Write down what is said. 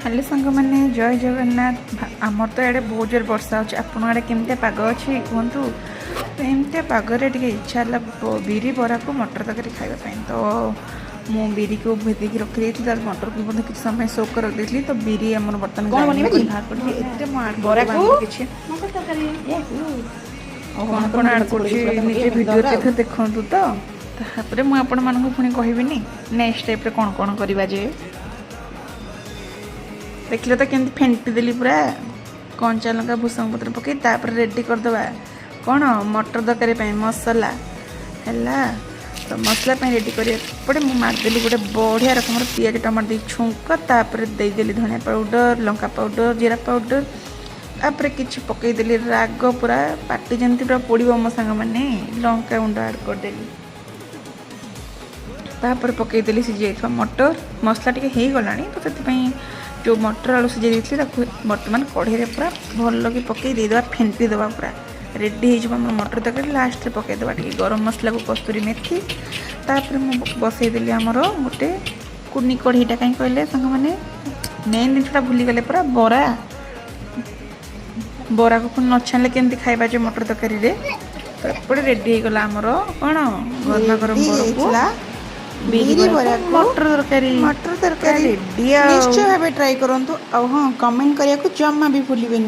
Hello सांग मैंने जय जगन्नाथ आमर तो ये बहुत जोर वर्षा हो आपण आड़े केमती पाग अच्छी कहतु तो एमती पागरे टे इच्छा है बिरी बरा को मटर तरकारी खावाई तो मु बिरी को भेदिक रखी थी मटर को किसी समय सोक कर रखी थी तो बिरी आम बर्तमान बाहर निजे भिडियो देखु तो मुझे पुणी कहबी नेक्स्ट स्टेप कौन कौन करवा जे देखिले तो केमती फेंटी देली पूरा कंचा लंका भूसंग पत्र पकई तापर रेडी करदे कौन मटर तरकारी मसला है तो मसला रेडी करपटे मुझे मारदेली गोटे बढ़िया रकम पिज टमाटर छुंक तापर देदेली धनिया पाउडर लंका पाउडर जीरा पाउडर तापर किसी पकईदेली राग पूरा पाटी जमी पूरा पोड़ मो सांग मैंने लंका गुंड आड करदेली तापर पकईदेली सीझे मटर मसला टी हो गला तो से जो मटर आलू सीझे बर्तमान कढ़ई पूरा भल कि पकई देदेवा फेंटी देवा पूरा रेडी हो मटर तरकारी लास्ट रे पकईदेवा टी गरम मसला को कस्तूरी मेथी तापर मुझे बसईदेली आमर गोटे कुनी कढ़ईटा कहीं कहले सांग मैंने मेन जिनसा भूलीगले पूरा बरा बरा को न छाणिले केमती खाइबा जो मटर तरकारी तो एपटे रेडी हो गला आमर कौन गरमा गरम बरा मटर तरकारी निश्चय भाव ट्राई करूँ हाँ कमेंट करने को जमा भी भूलिए।